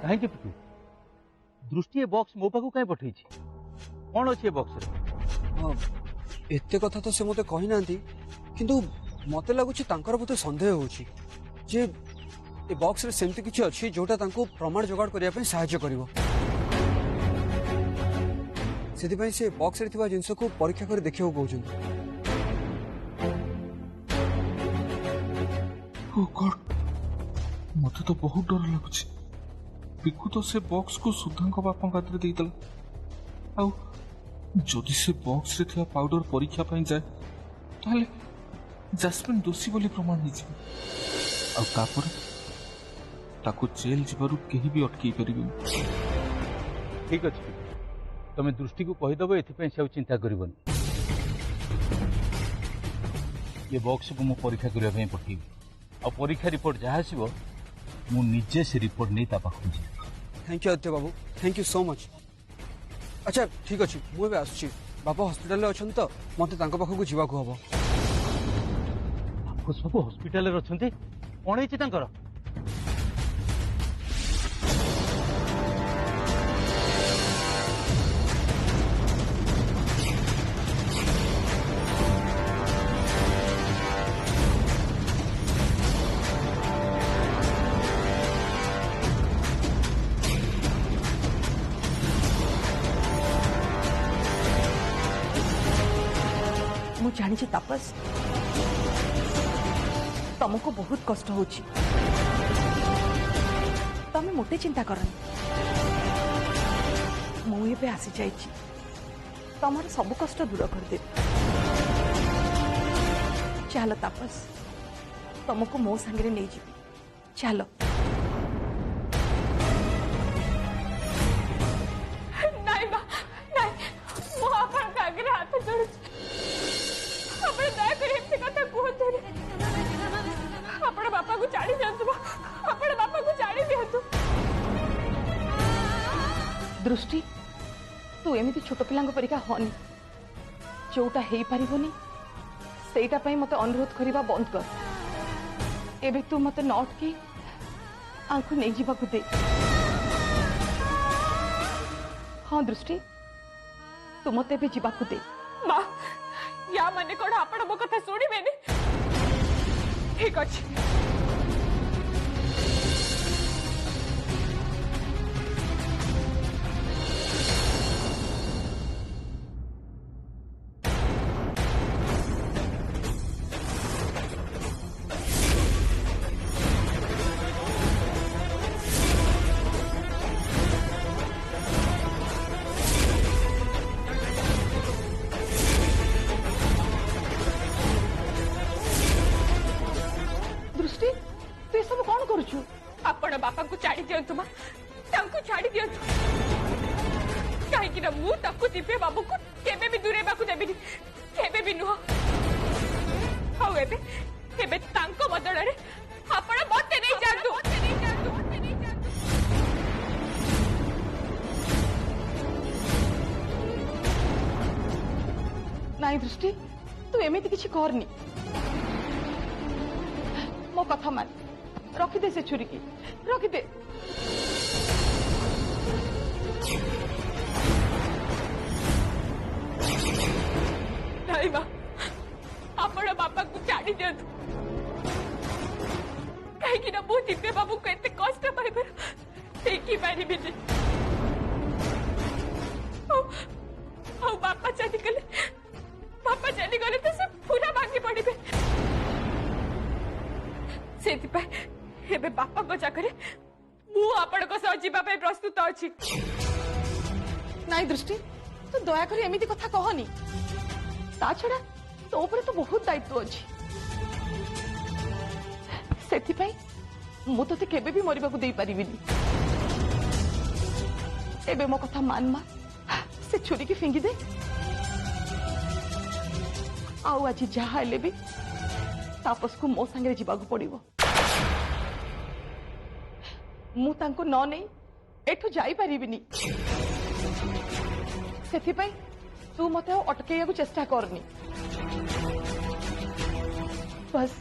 कहीं दृष्टि a box मो पाखु कहीं पठे कौन अच्छे बॉक्स एते कथा तो से मते कहि नांती किंतु मते लागुछि तांकर बोते संदेह होछि जे ए बॉक्स रे सेमति किछि अछि जोटा तांको प्रमाण जोगाड़ करिया पे सहायता करिवो सेति पई से बॉक्स रे थिबा जिंस को परीक्षा कर देखियो कहउछन। ओ गॉड मते तो बहुत डर लागुछि पिकु तो से बॉक्स को सुधांक बापा हाथ दे देला आउ जदि से बॉक्स रे थिबा पाउडर परीक्षा पई जाए ताले जैस्मिन दोषी बोली प्रमाण हो जाए आ तापर ताको जेल जीवारु केही भी अटकी परिबेनी। ठीक अछि तमे दृष्टि को कहीदेव एथि से चिंता करबन ये बॉक्स को मु परीक्षा करिया पई पठेबी आ परीक्षा रिपोर्ट जहाँ आसो मु निजे से रिपोर्ट नहीं ता पाखु जी। थैंक यू आदित्य बाबू थैंक यू सो मच। अच्छा ठीक अच्छे मुझे आसुची बापा हॉस्पिटल रे अछन तो मते तांको पाखु जीवा को हबो। बापू सब हॉस्पिटल रे अछंती कोन हेछि तांकर जानी तापस तुमको बहुत कष्ट होची तमे मोटे चिंता करनी मुझे आसी जाइए तमर सब कष्ट दूर कर दे। चलो तापस तुमको मो सांगे नहीं जी चलो नहीं बा नहीं मो आपन कागरे हाथ जोड़ अपने दया कर एमती कथा कहतु अपने बापा को छाड़ी दियंतु अपने बापा को छाड़ी दियंतु। दृष्टि तू एमती छोट पिलांग परिका हनी जोटा हेई पारिबोनी सेटा पई मते अनुरोध करिबा बंद कर एबे तू मते नॉट की आंखु नहीं जीवा को दे। हाँ दृष्टि तू मते भी जीवा को दे। मां या माने कोन आपण मो कथा सुनिबेनी ठीक अछि आपण बापा को छाड़ी दियंतु मां तांको छाड़ी दियंतु कहीं मु ताको दिव्य बाबू को केबे भी दूरे बाकू देबिनी केबे भी नुह हाउ एबे तांको बदल रे आपण मते नहीं जानतु नाई दृष्टि तू एमती किसी करनी मो कथा मान रखिदे से छुरी की रखिदे। नहीं बा आपण बापा को छाड़ी दियंतु कहीं मु दिव्य बाबू को एते कष्ट पाइबार देखी पारिबिनी बापा चली गले तो से पूरा भांगी पड़े से बापा को जाकर मु आपण को सह जीवा पे प्रस्तुत अछि। नाई दृष्टि तू दया कर एमिति कथा कहनी ता छड़ा तो ऊपर तो बहुत दायित्व अछि सेति पई मु तते केबे भी मरिबा को देई परिबिनी एबे मो कथा मान मा से छुरी की फिंगी दे आउ आज जहा हेले भी तापस को मो संगे जीवा को पड़िबो मु तांको न नहीं एठू जाई परिबिनी सेथि पई तू मते अटकेया को चेष्टा करनी बस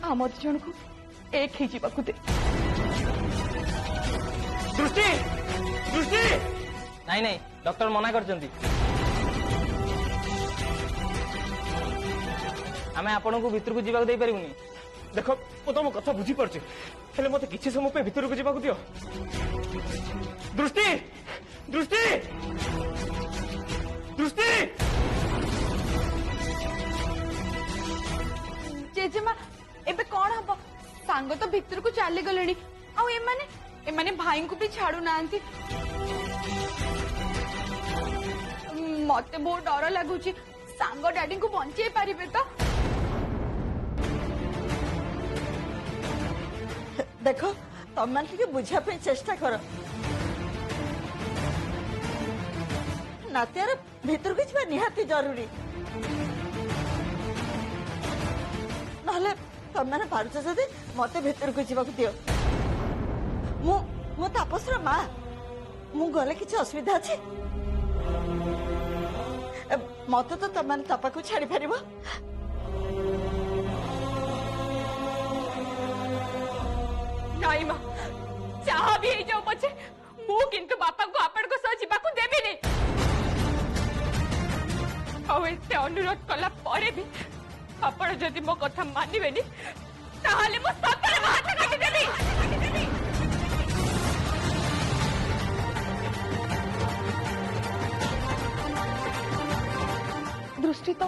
आम जन को एक ही जीवा को दे। दृष्टि दृष्टि ନାଇଁ ନାଇଁ ଡକ୍ଟର ମନା କରିଛନ୍ତି। ଆମେ ଆପଣଙ୍କୁ ଭିତରକୁ ଯିବାକୁ ଦେଇପାରିବୁନି। देख मु तुम कथा बुझीपारे हेले मत किसी समय पे भीतर को जावाक दियो। दृष्टि दृष्टि दृष्टि जेजेमा एबे कौन हम सांग तो भीतर को चली गले एमाने भाई को भी छाड़ू ना मते बहुत डर लगुच सांग डैडी को बंचे पारे तो देख तुम मैंने बुझा चेष्टा कर नातियार भीतर को जा निहाती जरूरी नहले तुम मैंने पारुच जदि मत भीतर को जावाक दियो। मु तापसर माँ मु गले किसी असुविधा अच्छे मत तो तुम मैंने तपा को छाड़ी पार नाई माँ चाह भी जाओ पछे मु किंतु बापा को आपण को सह जीवा को देबी नहीं एते अनुरोध कला परे भी आपण जदि मो कथा मानिबेनी ताहाले मो सतरे हाथ काटी देबी। दृष्टि तो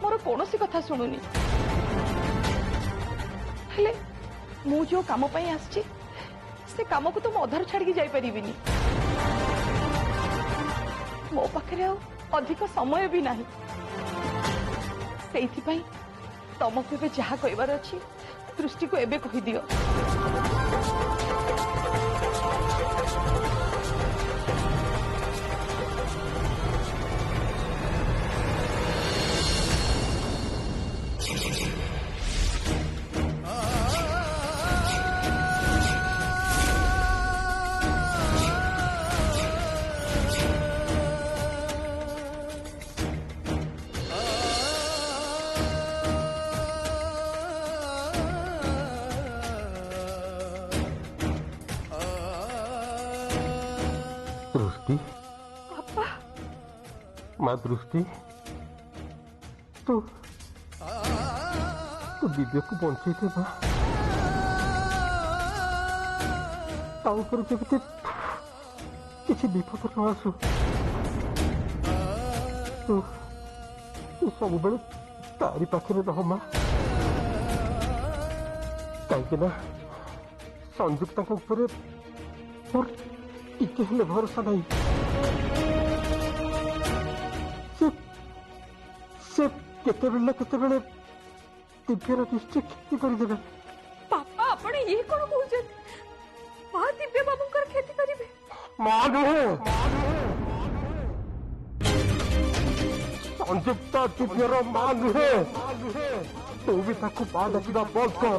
मोर कौन सी कथा शुणुनी हेले मु जो काम पाई आसची से काम को तो अधार छाड़ी जाई परिबिनी मो पाखरे अधिक समय भी नहीं सेइथि पई तुमको एबे जहा कहबार अछि दृष्टि को एबे कहि दियो। दृष्टि माँ दृष्टि तू तू दिव्य को बंचे थे माँ जब किसी विपद न आसू तू तू सब बेले तारी पाखे रह माँ कहीं संयुक्ता मोर टिके हेले भरोसा नहीं से केते बेले दिव्यर दृष्टि क्षति करदेवे। पापा आपण ये कोन कहउछन मां दिव्य बाबूकर खेती करिवे मां नुहे संयुक्ता दिव्यर मां नुहे तू भी ताकू मां डाकिबा बंद कर।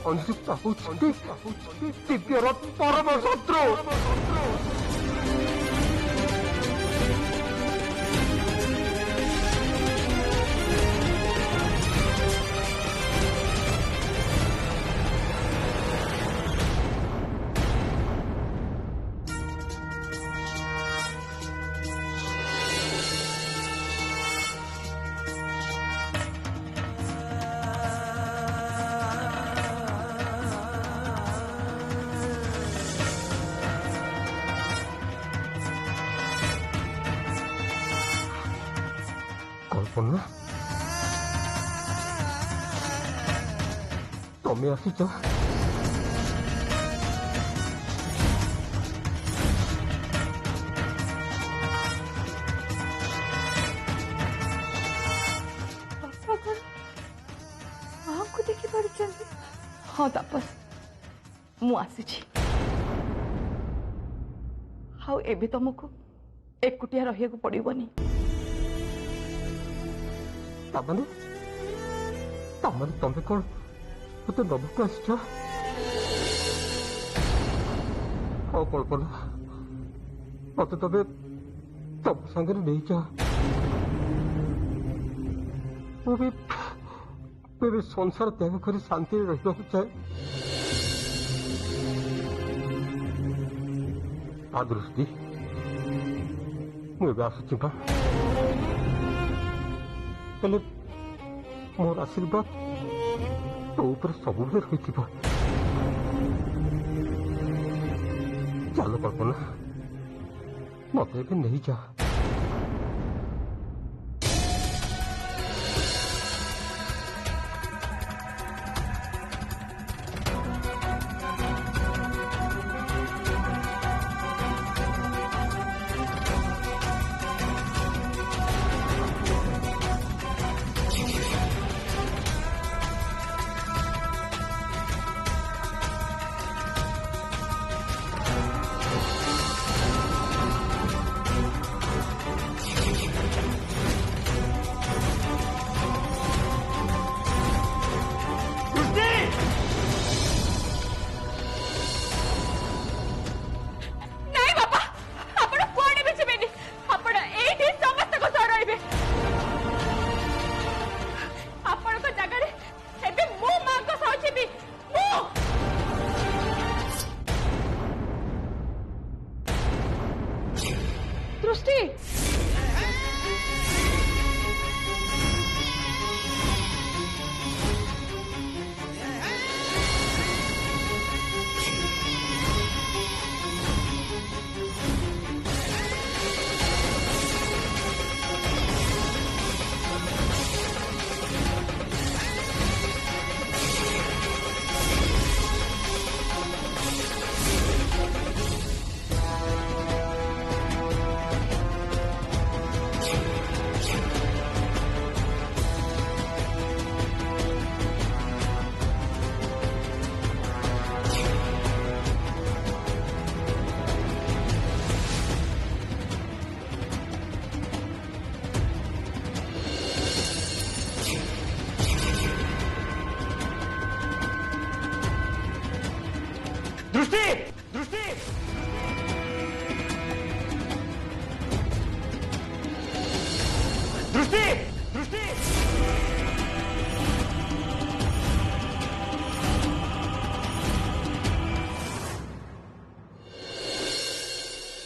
संयुक्ता होती दिव्यर परम शत्रु। कल्पना तुम्हें आसीच देखी पार हाँ तापस मु आसीछि हाउ एबे तुमको एकुटिया रहिया को पड़िबनी। तमने तमे कौन मत नबक आस कल्पना मत तमे तम सागर नहीं जा संसार त्याग कर शांति रहा चाहे आ दृष्टि मुझे आसुची बा हेले मोर आशीर्वाद तो ऊपर सब रही चलो कल्पना मत नहीं जा दृष्टि दृष्टि दृष्टि दृष्टि दृष्टि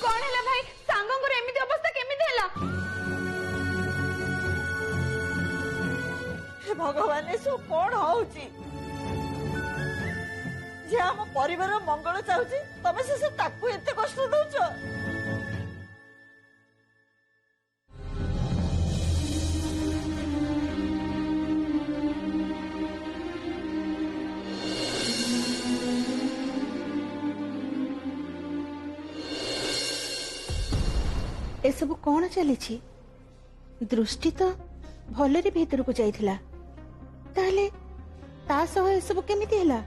कौन है भाई सांगंगर एमिति अवस्था केमिति हैला हे भगवान एसो कौन होउची जे आम परिवार मंगल चाहूची तमे से ताकू एते कष्ट दउछ एसबु कौन चली दृष्टि तो भलरे भीतर को जाइथिला ताले ता सह एसबु केमिति हैला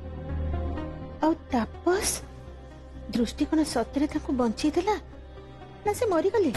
आउ तापस दृष्टि कोन सतरे ताको बंची देला ना से मरी गले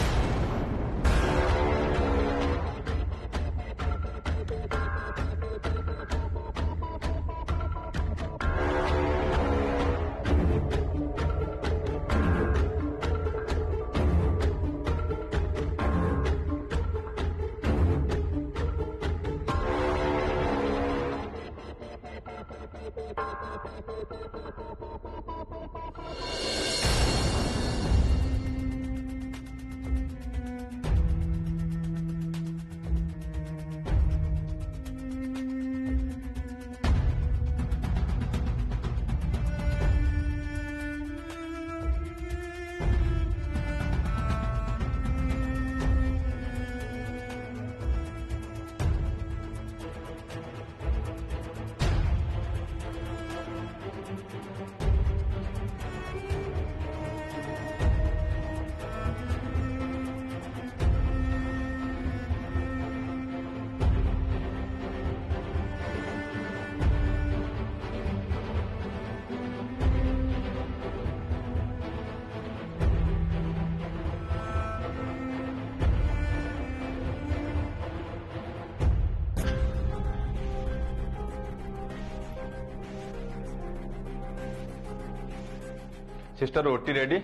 sister OT ready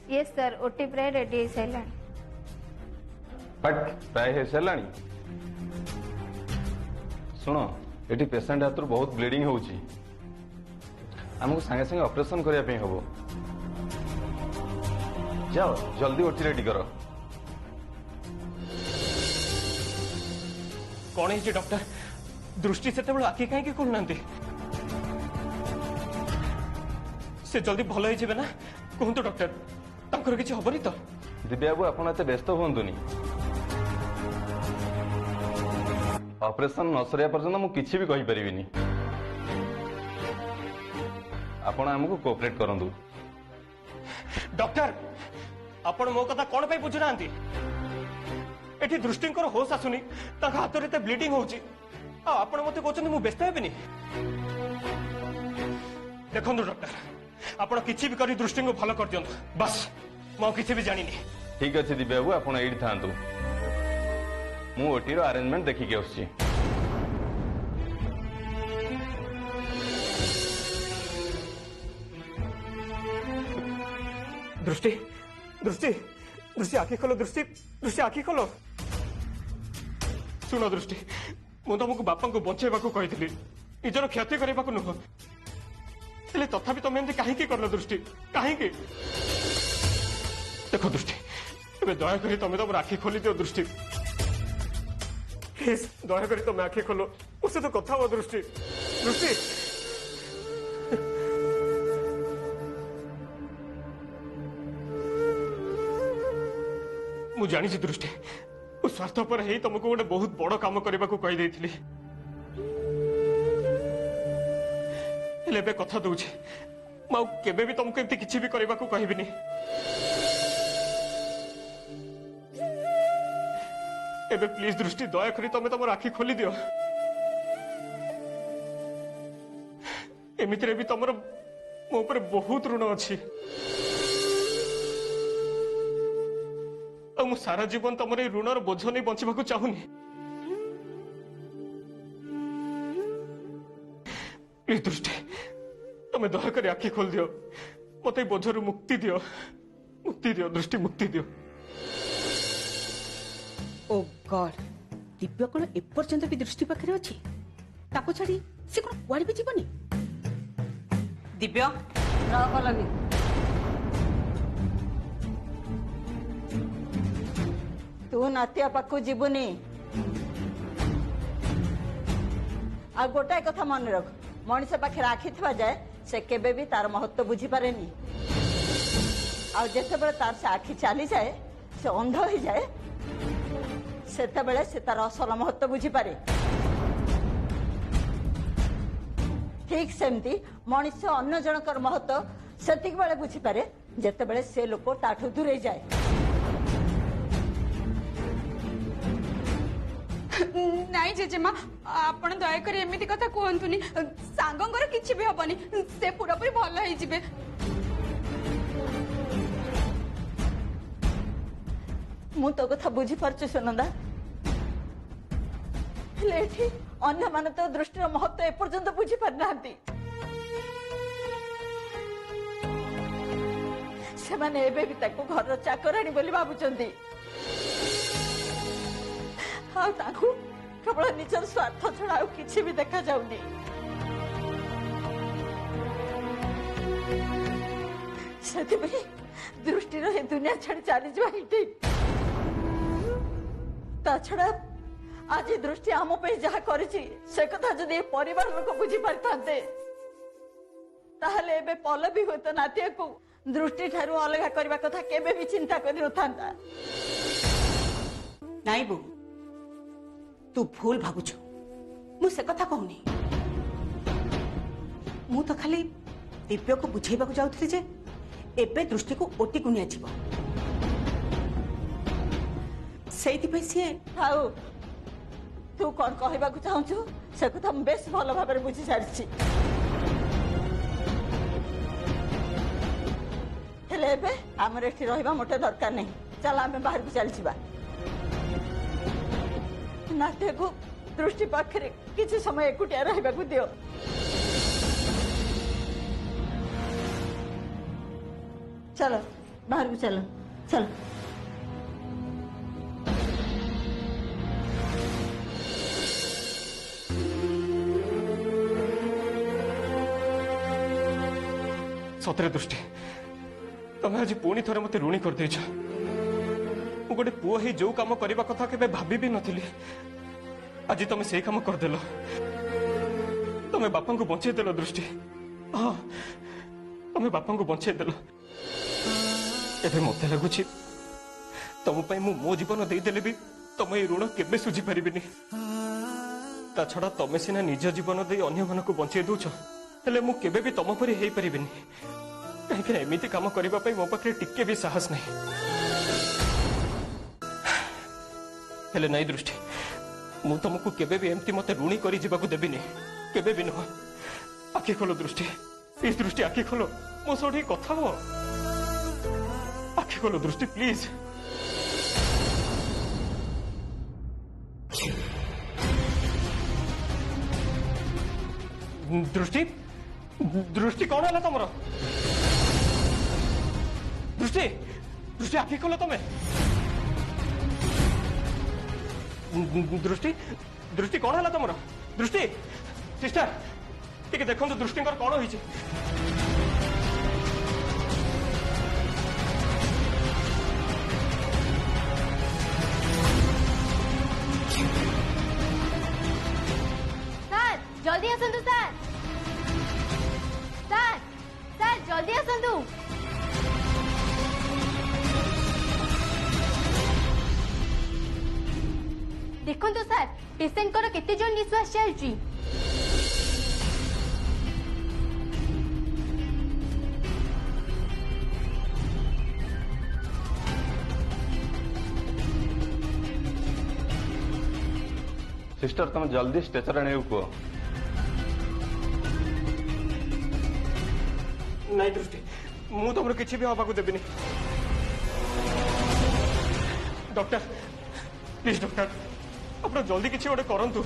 yes sir OT प्राय रेडी है सैला बट प्राय है सैलानी सुनो एटी पेशेंट हाथ बहुत ब्लीडिंग होउची हमको संगे संगे ऑपरेशन करने हबो जाओ जल्दी ओटी रेडी करो। कौन है डॉक्टर? दृष्टि से आखि कहीं खोलना से जल्दी भल हो ना कहतु डॉक्टर तांकर किसी हबनी तो? दिव्या बाबू आप एत व्यस्त हुंतुनि ऑपरेशन न सरिया पर्यंत मु किछि भी कहि परिबिनी। आपण हमको कोऑपरेट करंतु। डॉक्टर आपण मो कथा कोन पे बुझु नांती? एठी दृष्टिंकर होश आसुनी ताका हाथ रे ब्लीडिंग होउची आपण मते कहउछन मु व्यस्त हेबिनी। देखंतु डॉक्टर आपण किछि भी करी दृष्टि को भलो कर दियंतु बस मो किछि भी जानिनी। ठीक अच्छे दिव्या बाबू आप एठी थांतु मु ओटी रो अरेंजमेंट देखिके आछी। दृष्टि दृष्टि दृष्टि आखि खोलो दृष्टि दृष्टि आखि खोलो। सुनो दृष्टि मु तुमको बापा को बचेबा को कहितली निजर क्षति करबा को नुह हेले तथापि तुम एमती कहीं करल दृष्टि कहीं? देखो दृष्टि ए दयाक तुम तुम आखि खोली दियो दृष्टि प्लीज दयाक तुम आखि खोलो मुझसे तो कथा हो दृष्टि दृष्टि। मु जानी दृष्टि स्वार्थपर ही तुमको गोटे बहुत बड़ काम करने को कही हेले कथा दूचे मु केबे भी तुमको एमती किसी भी करने को कहबिनी। एबे प्लीज दृष्टि दया करी तुम तुम आखि खोली दियो। एमितिरे भी तुमर मो ऊपर बहुत ऋण अच्छी मु सारा जीवन तुम ऋणर बोझ नहीं बंचा चाहूनी। प्लीज दृष्टि तुम दयाक आखि खोल दियो मत बोझर मुक्ति दियो दृष्टि मुक्ति दियो। ओ गॉड दिव्य कौन एपर्यंत भी दृष्टि पाखे अच्छी ताको छाड़ी से कौन कुआड़े भी जीवनी? दिव्य तू नातिया पाखु जीवनी। आ गोटाए कथा मन रख मनीष पाखे आखि थवा जाए से केबे भी तार महत्व बुझी पारेनी। आ जेते बेले तार से आखि चली जाए से अंध हो जाए सेते बेले से तार असल महत्व बुझी पारे। ठीक सेमती मनीष अन्य जनकर महत्व सेतिक बेले बुझी पारे जेते बेले से लोक ताठू दूरे जाए। नाई जेजेमा आपण दयाकर एमिति कथा कहतुनी सांगंगर किछि भी हबनी से पूरा पूरी भल होई जिवे। मु तो कथा बुझी पारछु सुनंदा हेले एठी अन्य माने तो दृष्टिर महत्व एपर्यंत बुझी पार नांती। से माने एबे भी ताको घर चाकरानी बोली भाबुचंदी केवल निजर स्वार्थ छड़ा किसी भी देखा जाऊनी। दृष्टि दुनिया छाड़ी चली जावा ठीक। ता छड़ा आज दृष्टि आम पे जहा करिछि से कथा जदि परिवार लोक बुझी पारथांते ताहले एबे पल भी होत नातिया को दृष्टि ठारू अलग करबा कथा केबे भी चिंता करि नथांता। नाई बो तू भूल भावुछ मु से कथा कहूनी। मु तो खाली दिव्य को बुझेबा को जाउथली जे एबे दृष्टि को ओटी को निया जीवो सेति पे से थाउ तू कोन कहबा को चाहछु से कथा हम बेस भलो भाबरे बुझी सारछि। हेले एबे हमर एठी रहिबा मोटे दरकार नहीं चल आमे बाहर को चल जिबा। नाट्य को दृष्टि पाखरे किसी समय एकुटिया रहिबा को दियो। चलो बाहर को चलो चलो। सतरे दृष्टि ତମେ ଆଜି ପୁଣି ଥରେ ମତେ ଋଣୀ କରିଦେଇଛ। ମୁଁ ଗୋଟେ ପୁଅ ହେଇ ଯୋଉ କାମ କରିବା କଥା କେବେ ଭାବି ବି ନଥିଲି, ଆଜି ତମେ ସେଇ କାମ କରିଦେଲ। ତମେ ବାପାଙ୍କୁ ବଞ୍ଚେଇଦେଲ ଦୃଷ୍ଟି। ହଁ, ତମେ ବାପାଙ୍କୁ ବଞ୍ଚେଇଦେଲ। ଏବେ ମତେ ଲାଗୁଛି ତମ ପାଇଁ ମୁଁ ମୋ ଜୀବନ ଦେଇଦେଲେ ବି ତମେ ଏଇ ଋଣ କେବେ ସୁଝି ପାରିବିନି। ତା ଛଡା ତମେ ସିନା ନିଜ ଜୀବନ ଦେଇ ଅନ୍ୟମାନଙ୍କୁ ବଞ୍ଚେଇ ଦଉଛ, ହେଲେ ମୁଁ କେବେ ବି ତମ ପରି ହେଇପାରିବିନି। କାହିଁକି ନା ଏମିତି କାମ କରିବା ପାଇଁ ମୋ ପାଖରେ ଟିକେ ବି ସାହସ ନାହିଁ। ହେଲେ ନାଇଁ ଦୃଷ୍ଟି, ମୁଁ ତମକୁ କେବେ ବି ଏମିତି ମତେ ଋଣୀ କରି ଯିବାକୁ ଦେବିନି, କେବେ ବି ନୁହଁ। ଆଖି ଖୋଲ ଦୃଷ୍ଟି, ପ୍ଲିଜ ଦୃଷ୍ଟି ଆଖି ଖୋଲ, ମୋ ସହ ଟିକେ କଥା ହୁଅ। ଆଖି ଖୋଲ ଦୃଷ୍ଟି ପ୍ଲିଜ। ଦୃଷ୍ଟି, ଦୃଷ୍ଟି କଣ ହେଲା ତମର? ଦୃଷ୍ଟି, ଦୃଷ୍ଟି ଆଖି ଖୋଲ ତମେ। ଦୃଷ୍ଟି, ଦୃଷ୍ଟି କଣ ହେଲା ତମର? ଦୃଷ୍ଟି, ସିଷ୍ଟର ଟିକେ ଦେଖନ୍ତୁ ଦୃଷ୍ଟିଙ୍କର କଣ ହେଇଛି। ସାର୍ ଜଲ୍ଦି ଆସନ୍ତୁ ସାର୍, ସାର୍ ସାର୍ ଜଲ୍ଦି ଆସନ୍ତୁ। ଦେଖନ୍ତୁ ସାର୍, ପେସେଣ୍ଟଙ୍କର କେତେ ଜଣ ନିଶ୍ୱାସ ଚାଲୁଛି। सिस्टर तुम जल्दी स्ट्रेचर आने को कह। नहीं दृष्टि, मु तुम किसी भी हवा को देविनी। डॉक्टर प्लीज डॉक्टर, आप जल्दी किसी गोटे करंतु।